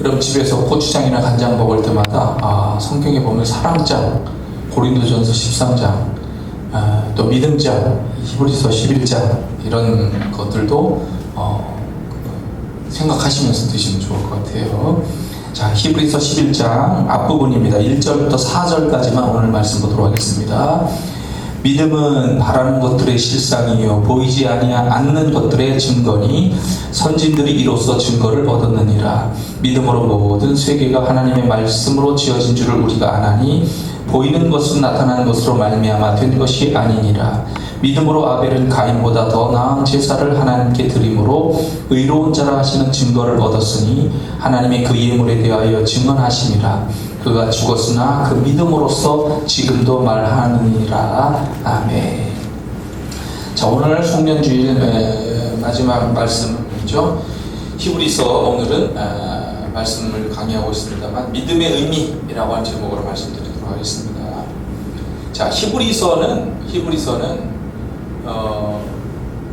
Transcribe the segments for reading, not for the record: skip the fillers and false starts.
여러분 집에서 고추장이나 간장 먹을 때마다 성경에 보면 사랑장, 고린도전서 13장, 또 믿음장, 히브리서 11장 이런 것들도 생각하시면서 드시면 좋을 것 같아요. 자, 히브리서 11장 앞부분입니다. 1절부터 4절까지만 오늘 말씀 보도록 하겠습니다. 믿음은 바라는 것들의 실상이요 보이지 않는 것들의 증거니 선진들이 이로써 증거를 얻었느니라. 믿음으로 모든 세계가 하나님의 말씀으로 지어진 줄을 우리가 아나니 보이는 것은 나타나는 것으로 말미암아 된 것이 아니니라. 믿음으로 아벨은 가인보다 더 나은 제사를 하나님께 드림으로 의로운 자라 하시는 증거를 얻었으니 하나님의 그 예물에 대하여 증언하시니라. 그가 죽었으나 그 믿음으로써 지금도 말하느니라. 아멘. 자, 오늘 송년주일 마지막 말씀이죠. 히브리서 오늘은 말씀을 강의하고 있습니다만 믿음의 의미라고 하는 제목으로 말씀드리도록 하겠습니다. 자, 히브리서는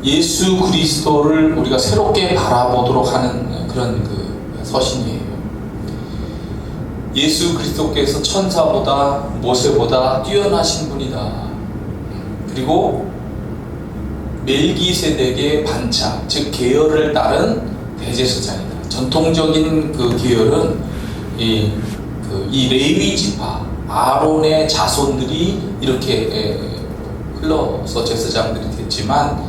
예수 그리스도를 우리가 새롭게 바라보도록 하는 그런 서신이에요. 예수 그리스도께서 천사보다 모세보다 뛰어나신 분이다. 그리고 멜기세덱의 반차, 즉 계열을 따른 대제사장이다. 전통적인 그 계열은 이 레위 지파 아론의 자손들이 이렇게 흘러서 제사장들이 됐지만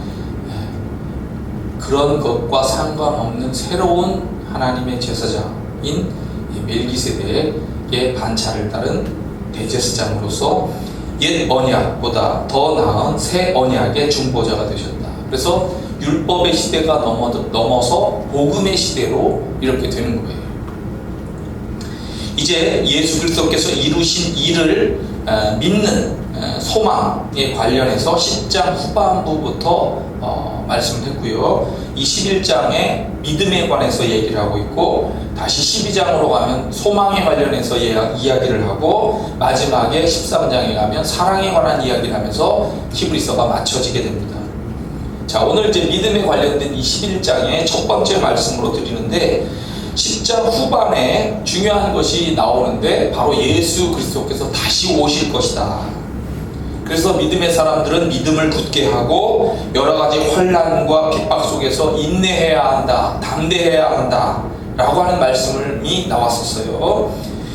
그런 것과 상관없는 새로운 하나님의 제사장인 멜기세덱의 반차를 따른 대제사장으로서 옛 언약보다 더 나은 새 언약의 중보자가 되셨다. 그래서 율법의 시대가 넘어서 복음의 시대로 이렇게 되는 거예요. 이제 예수 그리스도께서 이루신 일을 믿는 소망에 관련해서 10장 후반부부터 말씀을 했고요. 이 11장에 믿음에 관해서 얘기를 하고 있고 다시 12장으로 가면 소망에 관련해서 이야기를 하고 마지막에 13장에 가면 사랑에 관한 이야기를 하면서 히브리서가 맞춰지게 됩니다. 자, 오늘 이제 믿음에 관련된 이 11장의 첫 번째 말씀으로 드리는데 10장 후반에 중요한 것이 나오는데 바로 예수 그리스도께서 다시 오실 것이다. 그래서 믿음의 사람들은 믿음을 굳게 하고 여러 가지 환난과 핍박 속에서 인내해야 한다, 담대해야 한다 라고 하는 말씀이 나왔었어요.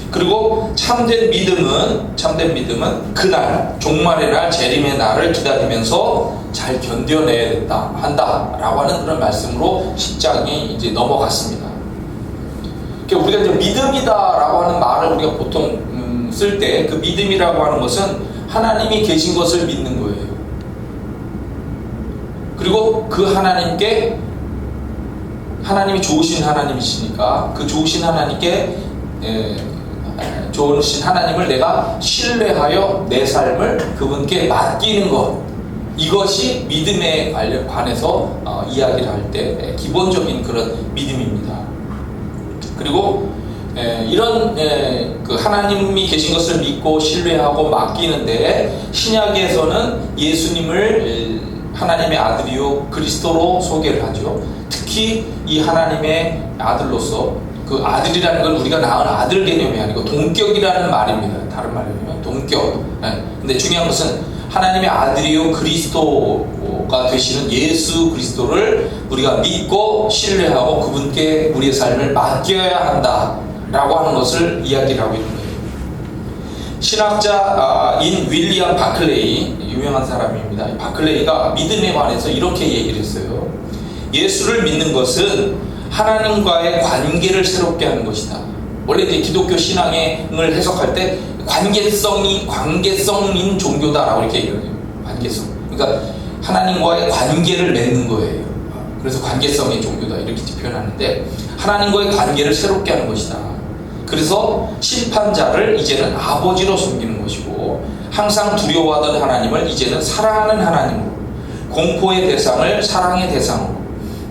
그리고 참된 믿음은 그날 종말의 날 재림의 날을 기다리면서 잘 견뎌내야 한다 라고 하는 그런 말씀으로 10장이 이제 넘어갔습니다. 우리가 이제 믿음이다라고 하는 말을 우리가 보통 쓸 때 그 믿음이라고 하는 것은 하나님이 계신 것을 믿는 거예요. 그리고 그 하나님이 좋으신 하나님이시니까 그 좋으신 하나님께 좋으신 하나님을 내가 신뢰하여 내 삶을 그분께 맡기는 것, 이것이 믿음에 관해서 이야기를 할 때 기본적인 그런 믿음입니다. 그리고 이런 그 하나님이 계신 것을 믿고 신뢰하고 맡기는데 신약에서는 예수님을 하나님의 아들이요 그리스도로 소개를 하죠. 특히 이 하나님의 아들로서 그 아들이라는 건 우리가 낳은 아들 개념이 아니고 동격이라는 말입니다. 다른 말이에요. 동격. 근데 중요한 것은 하나님의 아들이요 그리스도가 되시는 예수 그리스도를 우리가 믿고 신뢰하고 그분께 우리의 삶을 맡겨야 한다라고 하는 것을 이야기를 하고 있는 거예요. 신학자인 윌리엄 바클레이, 유명한 사람입니다. 바클레이가 믿음에 관해서 이렇게 얘기를 했어요. 예수를 믿는 것은 하나님과의 관계를 새롭게 하는 것이다. 원래 이제 기독교 신앙을 해석할 때 관계성인 종교다라고 이렇게 얘기해요. 관계성. 그러니까 하나님과의 관계를 맺는 거예요. 그래서 관계성의 종교다 이렇게 표현하는데 하나님과의 관계를 새롭게 하는 것이다. 그래서 심판자를 이제는 아버지로 섬기는 것이고 항상 두려워하던 하나님을 이제는 사랑하는 하나님으로, 공포의 대상을 사랑의 대상으로,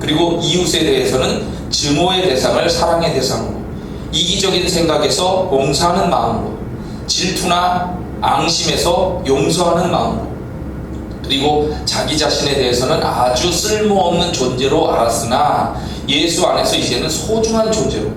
그리고 이웃에 대해서는 증오의 대상을 사랑의 대상으로, 이기적인 생각에서 봉사하는 마음으로, 질투나 앙심에서 용서하는 마음으로, 그리고 자기 자신에 대해서는 아주 쓸모없는 존재로 알았으나 예수 안에서 이제는 소중한 존재로,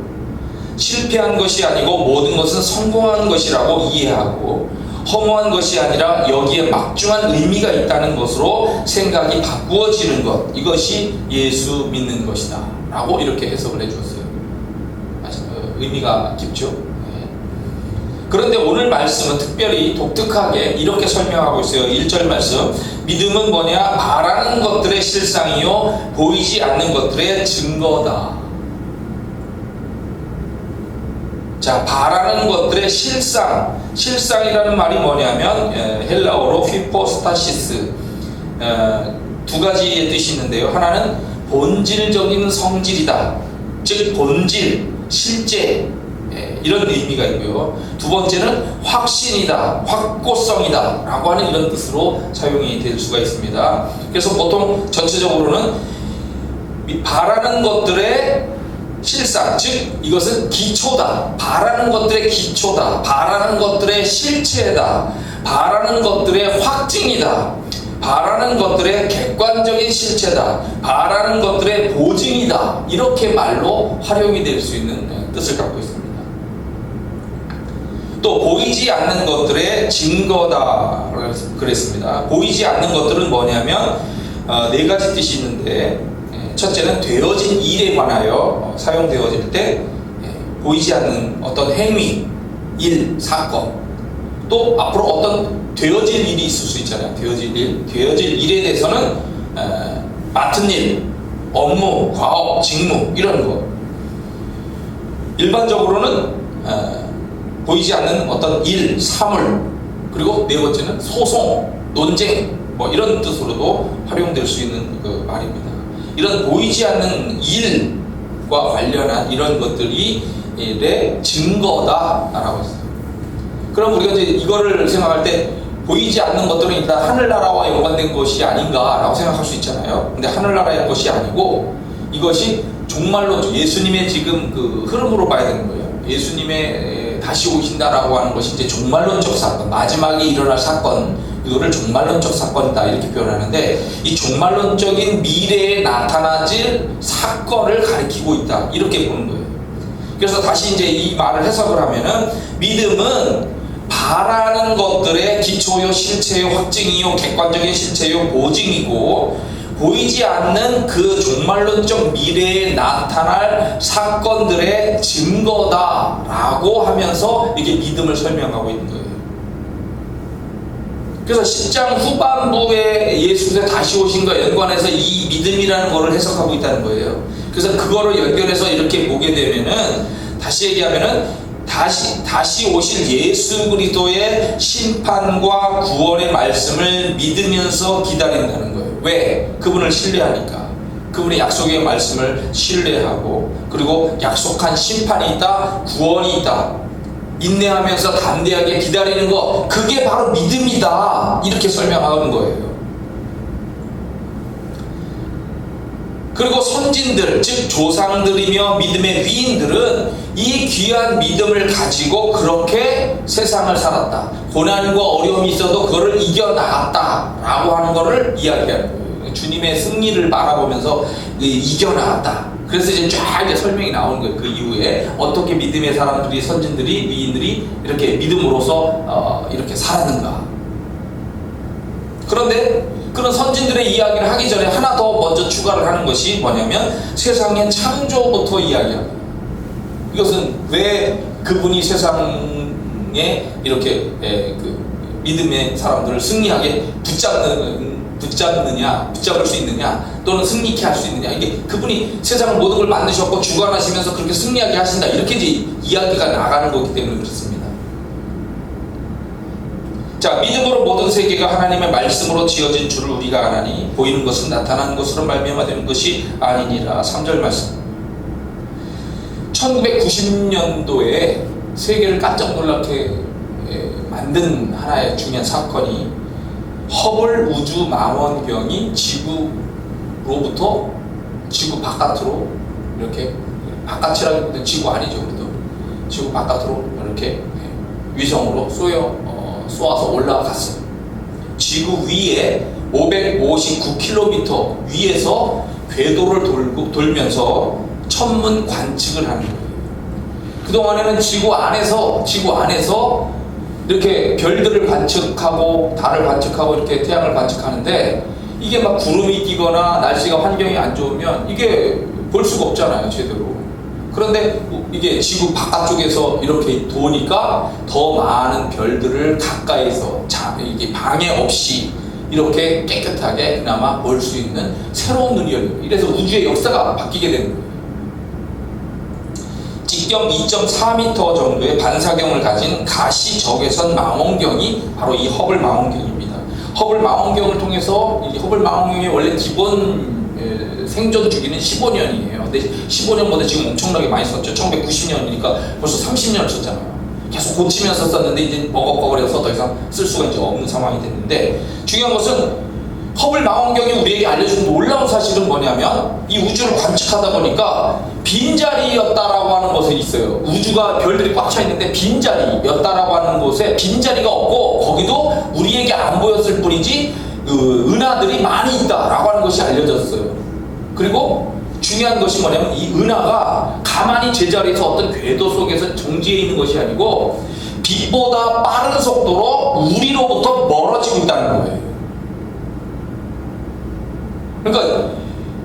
실패한 것이 아니고 모든 것은 성공한 것이라고 이해하고 허무한 것이 아니라 여기에 막중한 의미가 있다는 것으로 생각이 바꾸어지는 것, 이것이 예수 믿는 것이다 라고 이렇게 해석을 해주었어요. 의미가 깊죠. 네. 그런데 오늘 말씀은 특별히 독특하게 이렇게 설명하고 있어요. 1절 말씀, 믿음은 뭐냐? 바라는 것들의 실상이요 보이지 않는 것들의 증거다. 자, 바라는 것들의 실상이라는 말이 뭐냐면 헬라어로 휘포스타시스, 두 가지의 뜻이 있는데요. 하나는 본질적인 성질이다, 즉 본질, 실제, 이런 의미가 있고요. 두 번째는 확신이다, 확고성이다 라고 하는 이런 뜻으로 사용이 될 수가 있습니다. 그래서 보통 전체적으로는 바라는 것들의 실상, 즉 이것은 기초다, 바라는 것들의 기초다, 바라는 것들의 실체다, 바라는 것들의 확증이다, 바라는 것들의 객관적인 실체다, 바라는 것들의 보증이다, 이렇게 말로 활용이 될 수 있는 뜻을 갖고 있습니다. 또 보이지 않는 것들의 증거다 그랬습니다. 보이지 않는 것들은 뭐냐면 네 가지 뜻이 있는데, 첫째는 되어진 일에 관하여 사용되어질 때 보이지 않는 어떤 행위, 일, 사건, 또 앞으로 어떤 되어질 일이 있을 수 있잖아요. 되어질 일에 대해서는 맡은 일, 업무, 과업, 직무, 이런 거. 일반적으로는 보이지 않는 어떤 일, 사물, 그리고 네 번째는 소송, 논쟁, 뭐 이런 뜻으로도 활용될 수 있는 그 말입니다. 이런 보이지 않는 일과 관련한 이런 것들이 증거다라고 했어요. 그럼 우리가 이제 이거를 생각할 때 보이지 않는 것들은 일단 하늘나라와 연관된 것이 아닌가라고 생각할 수 있잖아요. 근데 하늘나라의 것이 아니고 이것이 종말론, 예수님의 지금 그 흐름으로 봐야 되는 거예요. 예수님의 다시 오신다라고 하는 것이 이제 종말론적 사건, 마지막에 일어날 사건, 이거를 종말론적 사건이다 이렇게 표현하는데, 이 종말론적인 미래에 나타나질 사건을 가리키고 있다 이렇게 보는 거예요. 그래서 다시 이제 이 말을 해석을 하면은, 믿음은 바라는 것들의 기초요, 실체요, 확증이요, 객관적인 실체요, 보증이고, 보이지 않는 그 종말론적 미래에 나타날 사건들의 증거다라고 하면서 이게 믿음을 설명하고 있는 거예요. 그래서 10장 후반부에 예수께서 다시 오신 것과 연관해서 이 믿음이라는 것을 해석하고 있다는 거예요. 그래서 그거를 연결해서 이렇게 보게 되면은, 다시 얘기하면은 다시 오실 예수 그리스도의 심판과 구원의 말씀을 믿으면서 기다린다는 거예요. 왜? 그분을 신뢰하니까. 그분의 약속의 말씀을 신뢰하고, 그리고 약속한 심판이 있다, 구원이 있다, 인내하면서 담대하게 기다리는 것, 그게 바로 믿음이다 이렇게 설명하는 거예요. 그리고 선진들, 즉 조상들이며 믿음의 위인들은 이 귀한 믿음을 가지고 그렇게 세상을 살았다, 고난과 어려움이 있어도 그거를 이겨나갔다 라고 하는 것을 이야기하는 거예요. 주님의 승리를 바라보면서 이겨나갔다. 그래서 이제 쫙 이제 설명이 나오는 거예요. 그 이후에 어떻게 믿음의 사람들이, 선진들이, 위인들이 이렇게 믿음으로서 이렇게 살았는가. 그런데 그런 선진들의 이야기를 하기 전에 하나 더 먼저 추가를 하는 것이 뭐냐면, 세상의 창조부터 이야기합니다. 이것은 왜 그분이 세상에 이렇게 그 믿음의 사람들을 승리하게 붙잡을 수 있느냐, 또는 승리케 할 수 있느냐, 이게 그분이 세상을 모든 걸 만드셨고 주관하시면서 그렇게 승리하게 하신다, 이렇게 이제 이야기가 나가는 거기 때문에 그렇습니다. 자, 믿음으로 모든 세계가 하나님의 말씀으로 지어진 줄을 우리가 아나니 보이는 것은 나타나는 것으로 말미암아 되는 것이 아니니라. 3절 말씀. 1990년도에 세계를 깜짝 놀라게 만든 하나의 중요한 사건이, 허블 우주 망원경이 지구로부터 지구 바깥으로 이렇게, 바깥이라기보다는 지구 아니죠, 그래도 지구 바깥으로 이렇게 위성으로 쏘아서 올라갔어요. 지구 위에 559km 위에서 궤도를 돌면서 천문 관측을 하는 거예요. 그동안에는 지구 안에서 이렇게 별들을 관측하고 달을 관측하고 이렇게 태양을 관측하는데, 이게 막 구름이 끼거나 날씨가 환경이 안 좋으면 이게 볼 수가 없잖아요, 제대로. 그런데 이게 지구 바깥쪽에서 이렇게 도니까 더 많은 별들을 가까이서 이게 방해 없이 이렇게 깨끗하게 그나마 볼 수 있는 새로운 눈이 열려요. 이래서 우주의 역사가 바뀌게 되는 거예요. 직경 2.4m 정도의 반사경을 가진 가시 적외선 망원경이 바로 이 허블 망원경입니다. 허블 망원경을 통해서, 이 허블 망원경의 원래 기본 생존 주기는 15년이에요. 근데 15년보다 지금 엄청나게 많이 썼죠. 1990년이니까 벌써 30년을 썼잖아요. 계속 고치면서 썼는데 이제 버벅버벅해서 더 이상 쓸 수가 이제 없는 상황이 됐는데, 중요한 것은 허블 망원경이 우리에게 알려준 놀라운 사실은 뭐냐면, 이 우주를 관측하다 보니까 빈자리였다라고 하는 것이 있어요. 우주가 별들이 꽉 차 있는데 빈자리였다라고 하는 곳에 빈자리가 없고, 거기도 우리에게 안 보였을 뿐이지 은하들이 많이 있다라고 하는 것이 알려졌어요. 그리고 중요한 것이 뭐냐면, 이 은하가 가만히 제자리에서 어떤 궤도 속에서 정지해 있는 것이 아니고 빛보다 빠른 속도로 우리로부터 멀어지고 있다는 거예요. 그러니까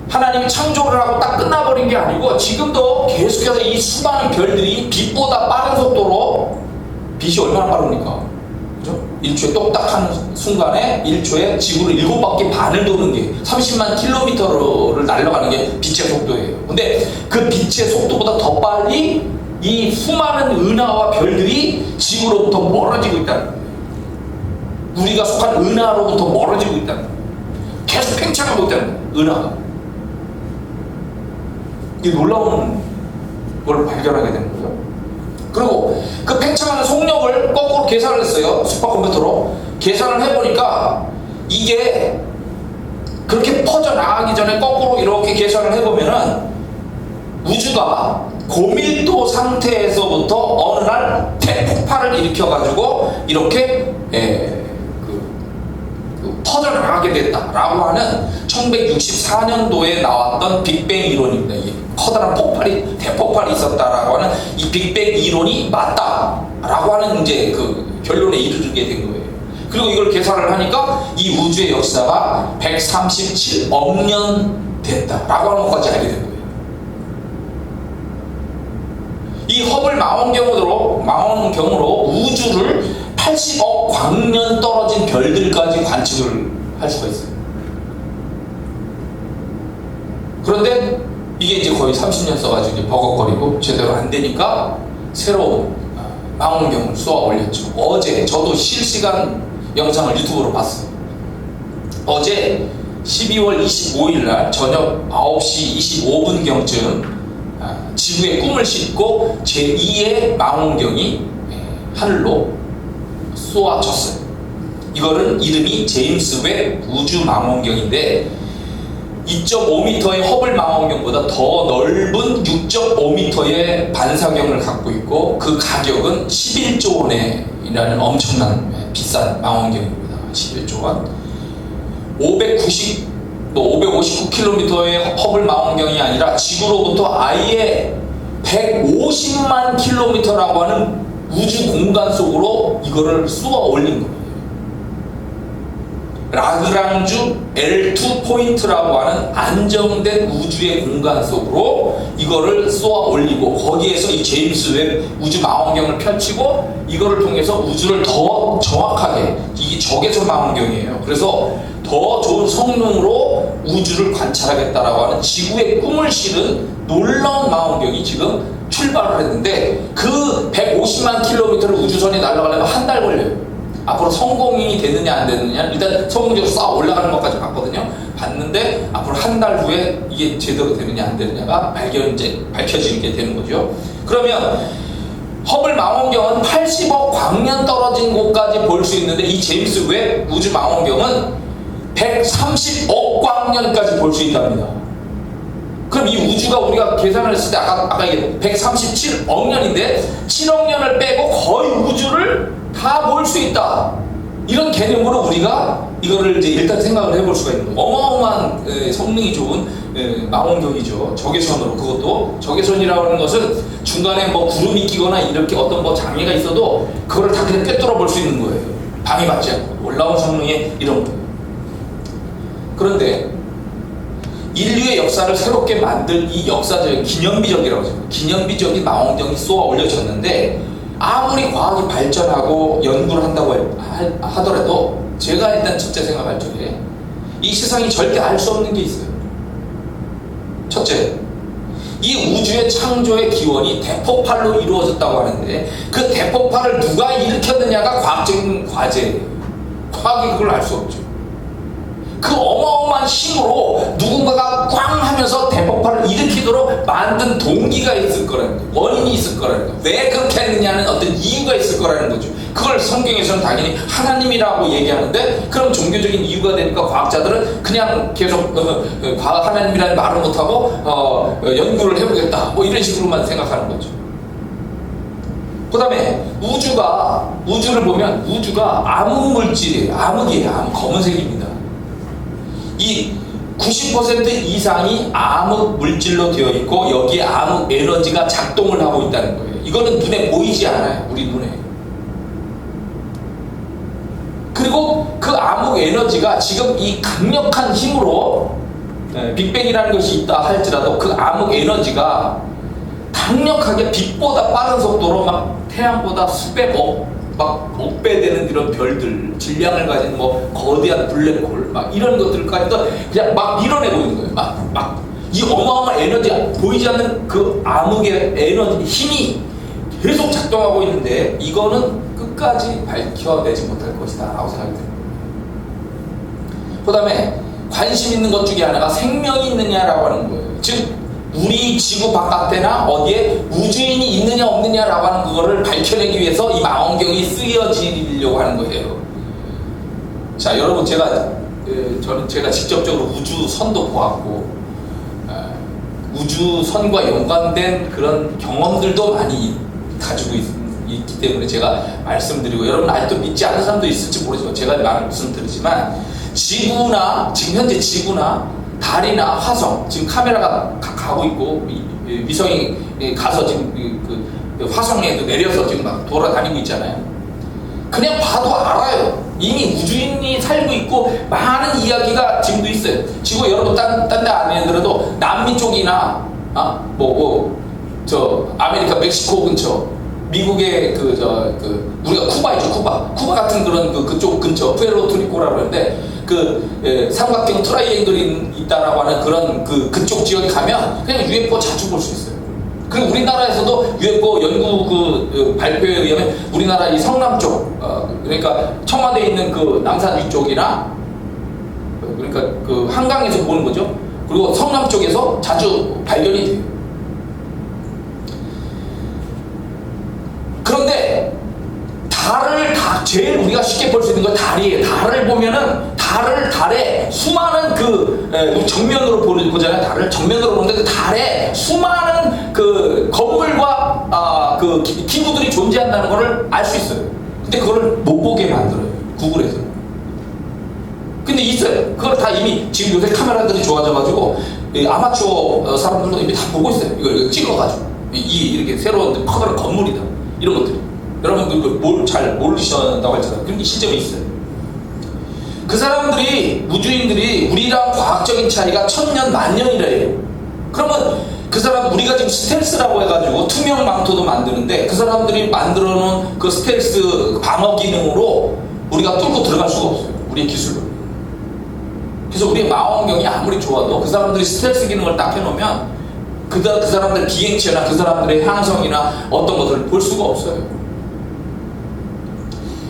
하나님이 창조를 하고 딱 끝나버린 게 아니고, 지금도 계속해서 이 수많은 별들이 빛보다 빠른 속도로, 빛이 얼마나 빠릅니까? 그죠? 1초에 똑딱 하는 순간에 1초에 지구를 7바퀴 반을 도는 게 30만 킬로미터를 날아가는 게 빛의 속도예요. 근데 그 빛의 속도보다 더 빨리 이 수많은 은하와 별들이 지구로부터 멀어지고 있다는 거예요. 우리가 속한 은하로부터 멀어지고 있다는 거예요. 계속 팽창하고 있다는 거예요, 은하가. 이 놀라운 걸 발견하게 되는 거죠. 그리고 그 팽창하는 속력을 거꾸로 계산을 했어요. 슈퍼컴퓨터로 계산을 해보니까, 이게 그렇게 퍼져나가기 전에 거꾸로 이렇게 계산을 해보면은, 우주가 고밀도 상태에서부터 어느 날 대폭발을 일으켜가지고 이렇게 퍼져나가게 됐다라고 하는 1964년도에 나왔던 빅뱅 이론입니다. 이 커다란 대폭발이 있었다라고 하는 이 빅뱅 이론이 맞다라고 하는 이제 그 결론에 이르게 된 거예요. 그리고 이걸 계산을 하니까 이 우주의 역사가 137억 년 됐다라고 하는 것까지 알게 된 거예요. 이 허블 망원경으로 우주를 80억 광년 떨어진 별들까지 관측을 할 수가 있어요. 그런데 이게 이제 거의 30년 써가지고 이제 버벅거리고 제대로 안 되니까 새로운 망원경을 쏘아 올렸죠. 어제 저도 실시간 영상을 유튜브로 봤어요. 어제 12월 25일 날 저녁 9시 25분경쯤 지구의 꿈을 싣고 제2의 망원경이 하늘로 쏘아졌어요. 이거는 이름이 제임스 웹 우주 망원경인데, 2.5m의 허블 망원경보다 더 넓은 6.5m의 반사경을 갖고 있고, 그 가격은 11조 원이라는 엄청난 비싼 망원경입니다. 11조 원. 559km의 허블 망원경이 아니라 지구로부터 아예 150만 킬로미터라고 하는 우주 공간 속으로 이거를 쏘아 올린 거예요. 라그랑주 L2 포인트라고 하는 안정된 우주의 공간 속으로 이거를 쏘아 올리고, 거기에서 이 제임스 웹 우주 망원경을 펼치고, 이거를 통해서 우주를 더 정확하게, 이게 적외선 망원경이에요. 그래서 더 좋은 성능으로 우주를 관찰하겠다라고 하는 지구의 꿈을 실은 놀라운 망원경이 지금 출발을 했는데, 그 150만 킬로미터를 우주선이 날아가려면 한 달 걸려요. 앞으로 성공이 되느냐 안 되느냐, 일단 성공적으로 쌓아 올라가는 것까지 봤거든요. 봤는데 앞으로 한 달 후에 이게 제대로 되느냐 안 되느냐가 밝혀지게 되는 거죠. 그러면 허블 망원경은 80억 광년 떨어진 곳까지 볼 수 있는데, 이 제임스 웹 우주 망원경은 130억 광년까지 볼 수 있답니다. 그럼 이 우주가 우리가 계산을 했을 때 아까 이게 137억 년인데 7억 년을 빼고 거의 우주를 다 볼 수 있다. 이런 개념으로 우리가 이거를 이제 일단 생각을 해볼 수가 있는 거예요. 어마어마한 성능이 좋은 망원경이죠. 적외선으로. 그것도 적외선이라고 하는 것은 중간에 뭐 구름이 끼거나 이렇게 어떤 뭐 장애가 있어도 그거를 다 그냥 꿰뚫어 볼 수 있는 거예요. 방해받지 않고. 놀라운 성능의 이런 거예요. 그런데 인류의 역사를 새롭게 만든 이 역사적 기념비적이라고 하죠. 기념비적인 망원경이 쏘아 올려졌는데 아무리 과학이 발전하고 연구를 한다고 하더라도 제가 일단 첫째 생각할 적에 이 세상이 절대 알 수 없는 게 있어요. 첫째, 이 우주의 창조의 기원이 대폭발로 이루어졌다고 하는데 그 대폭발을 누가 일으켰느냐가 과학적인 과제예요. 과학이 그걸 알 수 없죠. 그 어마어마한 힘으로 누군가가 꽝 하면서 대폭발을 일으키도록 만든 동기가 있을 거라는 거예요. 원인이 있을 거라는 거예요. 왜 그렇게 했느냐는 어떤 이유가 있을 거라는 거죠. 그걸 성경에서는 당연히 하나님이라고 얘기하는데 그럼 종교적인 이유가 되니까 과학자들은 그냥 계속 하나님이라는 말을 못하고 연구를 해보겠다 뭐 이런 식으로만 생각하는 거죠. 그 다음에 우주를 보면 우주가 암흑 물질이에요. 암흑이에요. 암흑 검은색입니다. 이 90% 이상이 암흑 물질로 되어 있고 여기에 암흑 에너지가 작동을 하고 있다는 거예요. 이거는 눈에 보이지 않아요. 우리 눈에. 그리고 그 암흑 에너지가 지금 이 강력한 힘으로 빅뱅이라는 것이 있다 할지라도 그 암흑 에너지가 강력하게 빛보다 빠른 속도로 막 태양보다 수백억 막 억배 되는 이런 별들, 질량을 가진 뭐 거대한 블랙홀 막 이런 것들까지도 그냥 막 밀어내고 있는 거예요. 막 이 어마어마한 에너지, 보이지 않는 그 암흑의 에너지 힘이 계속 작동하고 있는데 이거는 끝까지 밝혀내지 못할 것이다 라고 생각이 듭니다. 그 다음에 관심 있는 것 중에 하나가 생명이 있느냐라고 하는 거예요. 즉 우리 지구 바깥에나 어디에 우주인이 있느냐 없느냐라고 하는 그거를 밝혀내기 위해서 이 망원경이 쓰여지려고 하는 거예요. 자, 여러분 제가 직접적으로 우주선도 보았고 우주선과 연관된 그런 경험들도 많이 가지고 있기 때문에 제가 말씀드리고 여러분 아직도 믿지 않는 사람도 있을지 모르지만 제가 말씀드리지만 지금 현재 지구나 달이나 화성, 지금 카메라가 가고 있고 위성이 가서 지금 그 화성에 내려서 지금 막 돌아다니고 있잖아요. 그냥 봐도 알아요. 이미 우주인이 살고 있고 많은 이야기가 지금도 있어요. 지구 여러분 딴 데 아니더라도 남미 쪽이나 저 아메리카 멕시코 근처 미국의 우리가 쿠바 있죠. 쿠바 같은 그런 그쪽 근처 푸에르토리코라고 하는데 삼각형 트라이앵글이 있다라고 하는 그런 그쪽 지역에 가면 그냥 UFO 자주 볼 수 있어요. 그리고 우리나라에서도 UFO 연구 발표에 의하면 우리나라 이 성남 쪽 그러니까 청와대에 있는 그 남산 위쪽이나 그러니까 그 한강에서 보는 거죠. 그리고 성남 쪽에서 자주 발견이 돼요. 그런데 달을 제일 우리가 쉽게 볼 수 있는 건 달이에요. 달을 보면은 달에 수많은 정면으로 보잖아요. 달을 정면으로 보는데 그 달에 수많은 건물과 기구들이 존재한다는 것을 알 수 있어요. 근데 그걸 못 보게 만들어요. 구글에서. 근데 있어요. 그걸 다 이미 지금 요새 카메라들이 좋아져가지고 아마추어 사람들도 이미 다 보고 있어요. 이걸 찍어가지고 이렇게 새로운 커다란 건물이다. 이런 것들이. 여러분 잘 모르신다고 할지라도 그런 게 실제로 있어요. 그 사람들이 우주인들이 우리랑 과학적인 차이가 1000년 만년이래요. 그러면 그 사람 우리가 지금 스텔스라고 해가지고 투명 망토도 만드는데 그 사람들이 만들어 놓은 그 스텔스 방어 기능으로 우리가 뚫고 들어갈 수가 없어요. 우리의 기술로. 그래서 우리의 망원경이 아무리 좋아도 그 사람들이 스텔스 기능을 딱 해놓으면 그 사람들 비행체나 그 사람들의 향성이나 어떤 것들을 볼 수가 없어요.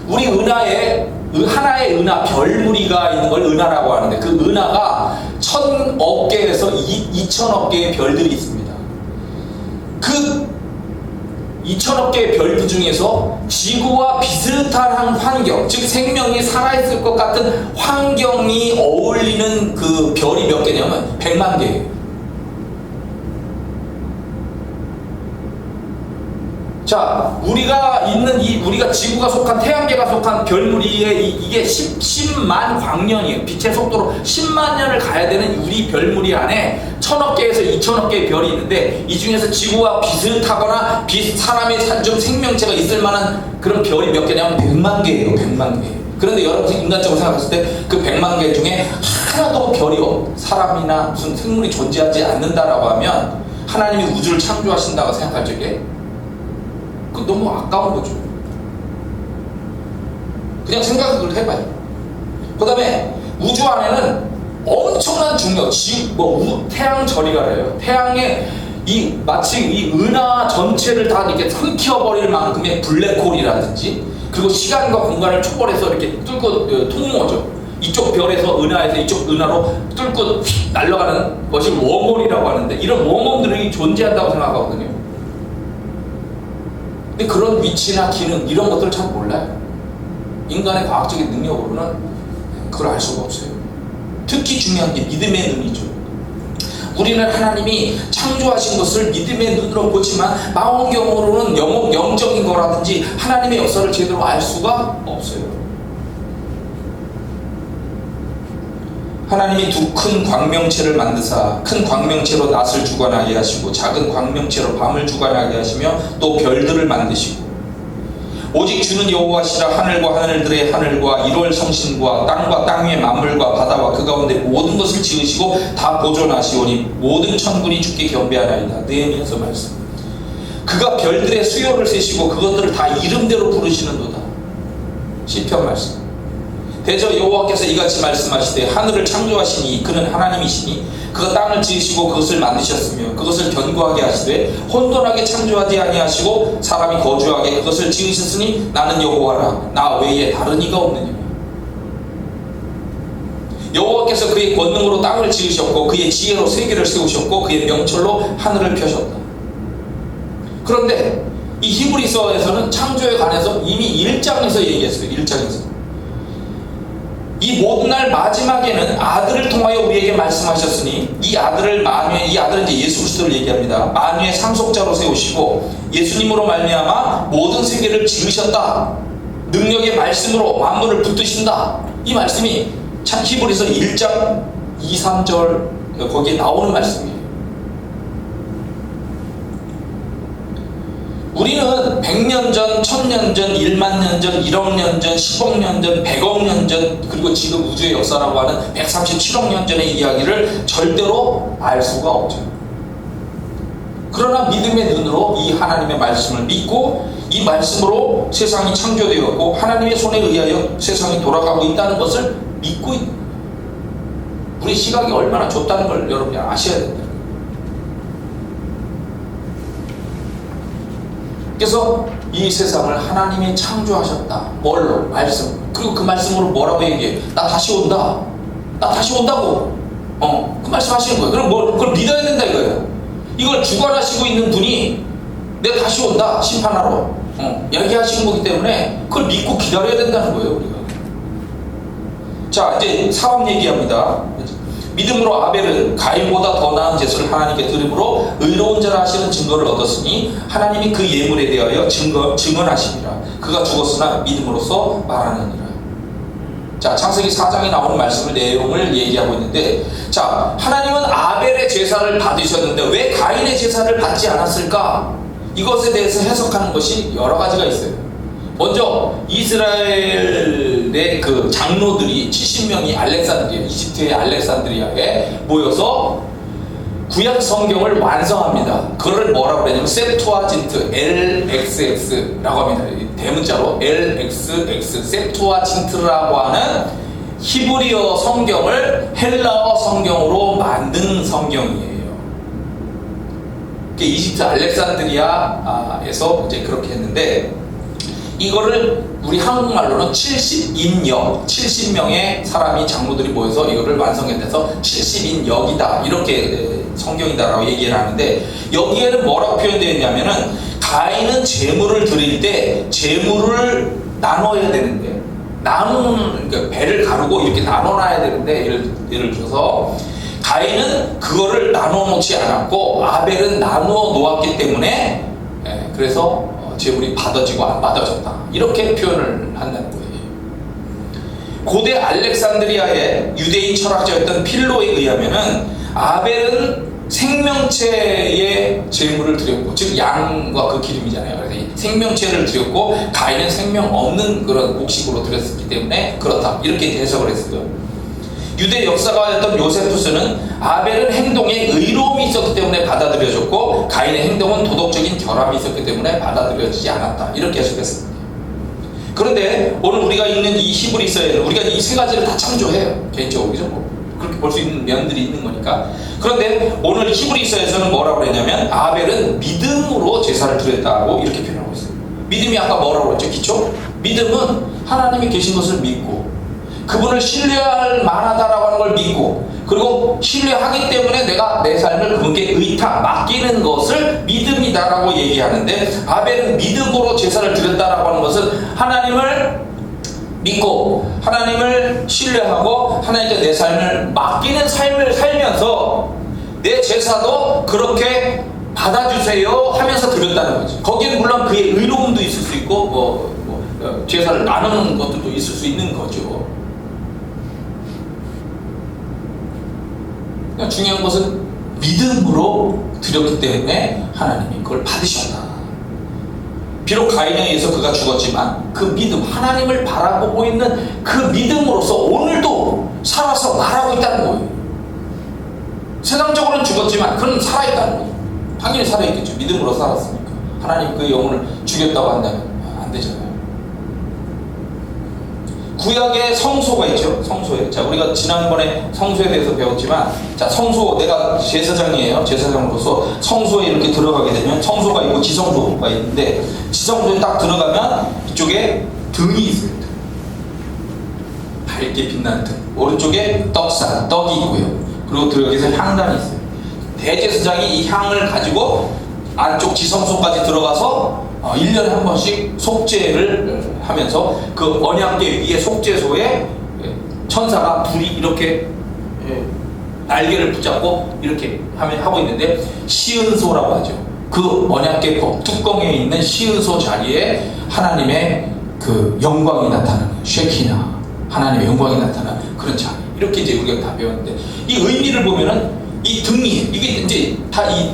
우리 하나의 은하, 별무리가 있는 걸 은하라고 하는데 그 은하가 1000억 개에서 2000억 개의 별들이 있습니다. 그 2000억 개의 별들 중에서 지구와 비슷한 환경, 즉 생명이 살아있을 것 같은 환경이 어울리는 그 별이 몇 개냐면 100만 개예요. 자, 우리가 지구가 속한 태양계가 속한 별무리에 이게 10만 광년이에요. 빛의 속도로 10만 년을 가야 되는 우리 별무리 안에 1000억 개에서 2000억 개의 별이 있는데 이 중에서 지구와 비슷하거나 사람의 좀 생명체가 있을 만한 그런 별이 몇 개냐면 100만 개예요. 100만 개. 그런데 여러분이 인간적으로 생각했을 때 그 100만 개 중에 하나도 별이 사람이나 무슨 생물이 존재하지 않는다라고 하면 하나님이 우주를 창조하신다고 생각할 적에 그 너무 아까운 거죠. 그냥 생각을 해봐요. 그 다음에 우주 안에는 엄청난 중력, 태양절이가래요. 태양의 마치 이 은하 전체를 다 이렇게 흑혀버릴 만큼의 블랙홀이라든지, 그리고 시간과 공간을 초월해서 이렇게 뚫고 통로죠. 이쪽 별에서 은하에서 이쪽 은하로 뚫고 날아가는 것이 웜홀이라고 하는데, 이런 웜홀들이 존재한다고 생각하거든요. 근데 그런 위치나 기능 이런 것들을 잘 몰라요. 인간의 과학적인 능력으로는 그걸 알 수가 없어요. 특히 중요한 게 믿음의 눈이죠. 우리는 하나님이 창조하신 것을 믿음의 눈으로 보지만 망원경으로는 영적인 거라든지 하나님의 역사를 제대로 알 수가 없어요. 하나님이 두 큰 광명체를 만드사 큰 광명체로 낮을 주관하게 하시고 작은 광명체로 밤을 주관하게 하시며 또 별들을 만드시고, 오직 주는 여호와시라. 하늘과 하늘들의 하늘과 일월 성신과 땅과 땅 위의 만물과 바다와 그 가운데 모든 것을 지으시고 다 보존하시오니 모든 천군이 주께 경배하나이다. 느헤미야서 말씀. 그가 별들의 수요를 세시고 그것들을 다 이름대로 부르시는도다. 시편 말씀. 대저 여호와께서 이같이 말씀하시되 하늘을 창조하시니 그는 하나님이시니 그가 땅을 지으시고 그것을 만드셨으며 그것을 견고하게 하시되 혼돈하게 창조하지 아니하시고 사람이 거주하게 그것을 지으셨으니 나는 여호와라. 나 외에 다른 이가 없느니라. 여호와께서 그의 권능으로 땅을 지으셨고 그의 지혜로 세계를 세우셨고 그의 명철로 하늘을 펴셨다. 그런데 이 히브리서에서는 창조에 관해서 이미 1장에서 얘기했어요. 1장에서 이 모든 날 마지막에는 아들을 통하여 우리에게 말씀하셨으니 이 아들은 이제 예수 그리스도를 얘기합니다. 만유의 상속자로 세우시고 예수님으로 말미암아 모든 세계를 지으셨다. 능력의 말씀으로 만물을 붙드신다. 이 말씀이 참 히브리서 1장 2, 3절 거기에 나오는 말씀이에요. 우리는 100년 전, 1000년 전, 1만 년 전, 1억 년 전, 10억 년 전, 100억 년 전, 그리고 지금 우주의 역사라고 하는 137억 년 전의 이야기를 절대로 알 수가 없죠. 그러나 믿음의 눈으로 이 하나님의 말씀을 믿고 이 말씀으로 세상이 창조되었고 하나님의 손에 의하여 세상이 돌아가고 있다는 것을 믿고 있는 거예요. 우리 시각이 얼마나 좁다는 걸 여러분이 아셔야 된다. 그래서 이 세상을 하나님이 창조하셨다. 뭘로? 말씀. 그리고 그 말씀으로 뭐라고 얘기해? 나 다시 온다. 나 다시 온다고. 그 말씀 하시는 거예요. 그럼 그걸 믿어야 된다 이거예요. 이걸 주관하시고 있는 분이 내가 다시 온다. 심판하러. 얘기하시는 거기 때문에 그걸 믿고 기다려야 된다는 거예요, 우리가. 자, 이제 사업 얘기합니다. 믿음으로 아벨은 가인보다 더 나은 제사를 하나님께 드림으로 의로운 자라 하시는 증거를 얻었으니 하나님이 그 예물에 대하여 증언하시니라. 그가 죽었으나 믿음으로써 말하느니라. 자, 창세기 4장에 나오는 말씀을 내용을 얘기하고 있는데, 자, 하나님은 아벨의 제사를 받으셨는데 왜 가인의 제사를 받지 않았을까? 이것에 대해서 해석하는 것이 여러 가지가 있어요. 먼저 이스라엘의 그 장로들이 70명이 이집트의 알렉산드리아에 모여서 구약 성경을 완성합니다. 그걸 뭐라고 그러냐면 셉투아진트, LXX라고 합니다. 대문자로 LXX, 셉투아진트라고 하는 히브리어 성경을 헬라어 성경으로 만든 성경이에요. 이집트 알렉산드리아에서 이제 그렇게 했는데, 이거를 우리 한국말로는 70명의 사람이 장로들이 모여서 이거를 완성해서 70인역이다 이렇게 성경이다라고 얘기를 하는데, 여기에는 뭐라고 표현되어 있냐면은 가인은 제물을 드릴 때 제물을 나눠야 되는데, 그러니까 배를 가르고 이렇게 나눠놔야 되는데, 예를 들어서 가인은 그거를 나눠 놓지 않았고 아벨은 나눠 놓았기 때문에, 그래서 제물이 받아지고 안 받아졌다. 이렇게 표현을 한다는 거예요. 고대 알렉산드리아의 유대인 철학자였던 필로에 의하면은 아벨은 생명체의 제물을 드렸고, 즉 양과 그 기름이잖아요. 그래서 생명체를 드렸고 가인은 생명 없는 그런 곡식으로 드렸기 때문에 그렇다. 이렇게 해석을 했어요. 유대 역사가였던 요세푸스는 아벨은 행동에 의로움이 있었기 때문에 받아들여졌고 가인의 행동은 도덕적인 결함이 있었기 때문에 받아들여지지 않았다. 이렇게 해석했습니다. 그런데 오늘 우리가 읽는 이 히브리서에는 우리가 이 세 가지를 다 참조해요. 개인적으로. 그죠? 그렇게 볼 수 있는 면들이 있는 거니까. 그런데 오늘 히브리서에서는 뭐라고 그랬냐면 아벨은 믿음으로 제사를 드렸다고 이렇게 표현하고 있어요. 믿음이 아까 뭐라고 그랬죠? 기초? 믿음은 하나님이 계신 것을 믿고 그분을 신뢰할 만하다라고 하는 걸 믿고, 그리고 신뢰하기 때문에 내가 내 삶을 그분께 맡기는 것을 믿음이다라고 얘기하는데, 아벨은 믿음으로 제사를 드렸다라고 하는 것은 하나님을 믿고 하나님을 신뢰하고 하나님께 내 삶을 맡기는 삶을 살면서 내 제사도 그렇게 받아주세요 하면서 드렸다는 거죠. 거기에 물론 그의 의로움도 있을 수 있고 제사를 나누는 것들도 있을 수 있는 거죠. 그러니까 중요한 것은 믿음으로 드렸기 때문에 하나님이 그걸 받으셨다. 비록 가인에 의해서 그가 죽었지만 그 믿음, 하나님을 바라보고 있는 그 믿음으로서 오늘도 살아서 말하고 있다는 거예요. 세상적으로는 죽었지만 그는 살아있다는 거예요. 당연히 살아있겠죠. 믿음으로 살았으니까. 하나님 그 영혼을 죽였다고 한다면 안 되잖아요. 구약에 성소가 있죠. 성소에. 자, 우리가 지난번에 성소에 대해서 배웠지만, 자, 성소, 내가 제사장이에요. 제사장으로서 성소에 이렇게 들어가게 되면 성소가 있고 지성소가 있는데, 지성소에 딱 들어가면 이쪽에 등이 있어요. 밝게 빛나는 등. 오른쪽에 떡이 있고요. 그리고 들어가서 향단이 있어요. 대제사장이 이 향을 가지고 안쪽 지성소까지 들어가서 1년에 한 번씩 속죄를 하면서 그 언약궤 위에 속죄소에 천사가 둘이 이렇게 날개를 붙잡고 이렇게 하고 있는데, 시은소라고 하죠. 그 언약궤 뚜껑에 있는 시은소 자리에 하나님의 그 영광이 나타나는 쉐키나, 하나님의 영광이 나타나는 그런 자리. 이렇게 이제 우리가 다 배웠는데, 이 의미를 보면은 이 등이, 이게 이제 다 이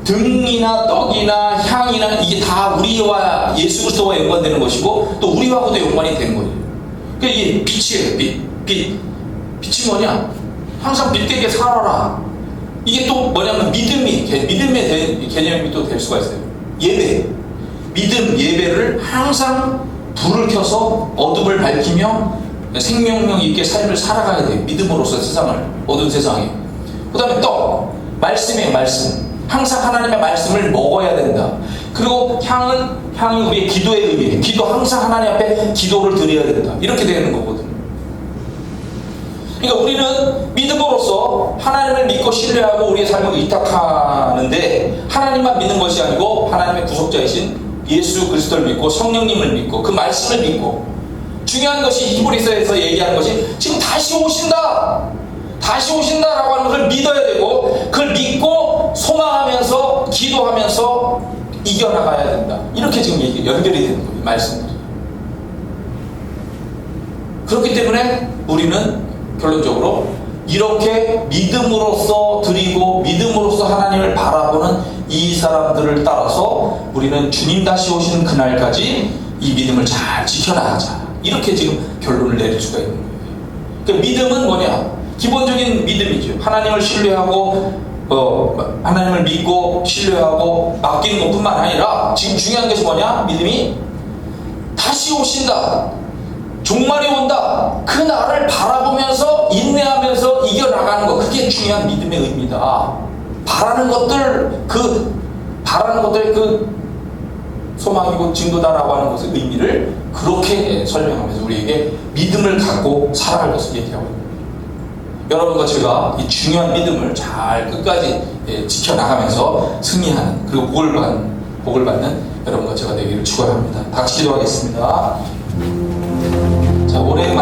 등이나 떡이나 향이나 이게 다 우리와 예수 그리스도와 연관되는 것이고 또 우리하고도 연관이 되는 거예요. 그러니까 이게 빛이에요. 빛이 뭐냐? 항상 빛되게 살아라. 이게 또 뭐냐면 믿음의 개념이 또 될 수가 있어요. 예배, 믿음 예배를 항상 불을 켜서 어둠을 밝히며 생명력 있게 삶을 살아가야 돼요. 믿음으로써 세상을, 어두운 세상에. 그 다음에 떡, 말씀이에요. 말씀. 항상 하나님의 말씀을 먹어야 된다. 그리고 향이 우리의 기도의 의미예요. 기도, 항상 하나님 앞에 기도를 드려야 된다. 이렇게 되는 거거든요. 그러니까 우리는 믿음으로써 하나님을 믿고 신뢰하고 우리의 삶을 의탁하는데, 하나님만 믿는 것이 아니고 하나님의 구속자이신 예수 그리스도를 믿고 성령님을 믿고 그 말씀을 믿고, 중요한 것이 히브리서에서 얘기하는 것이 지금 다시 오신다라고 하는 것을 믿어야 되고, 그걸 믿고 소망하면서 기도하면서 이겨나가야 된다. 이렇게 지금 연결이 되는 거예요. 말씀들이. 그렇기 때문에 우리는 결론적으로 이렇게 믿음으로써 드리고 믿음으로써 하나님을 바라보는 이 사람들을 따라서 우리는 주님 다시 오시는 그날까지 이 믿음을 잘 지켜나가자. 이렇게 지금 결론을 내릴 수가 있는 거예요. 그러니까 믿음은 뭐냐? 기본적인 믿음이죠. 하나님을 신뢰하고 하나님을 믿고 신뢰하고 맡기는 것뿐만 아니라 지금 중요한 것이 뭐냐? 믿음이 다시 오신다, 종말이 온다, 그 날을 바라보면서 인내하면서 이겨나가는 것, 그게 중요한 믿음의 의미다. 바라는 것들의 그 소망이고 증거다라고 하는 것의 의미를 그렇게 설명하면서 우리에게 믿음을 갖고 살아갈 것을 얘기하고 있습니다. 여러분과 제가 이 중요한 믿음을 잘 끝까지 지켜나가면서 승리하는, 그리고 복을 받는 여러분과 제가 되기를 축원합니다. 다 같이 기도하겠습니다. 자, 올해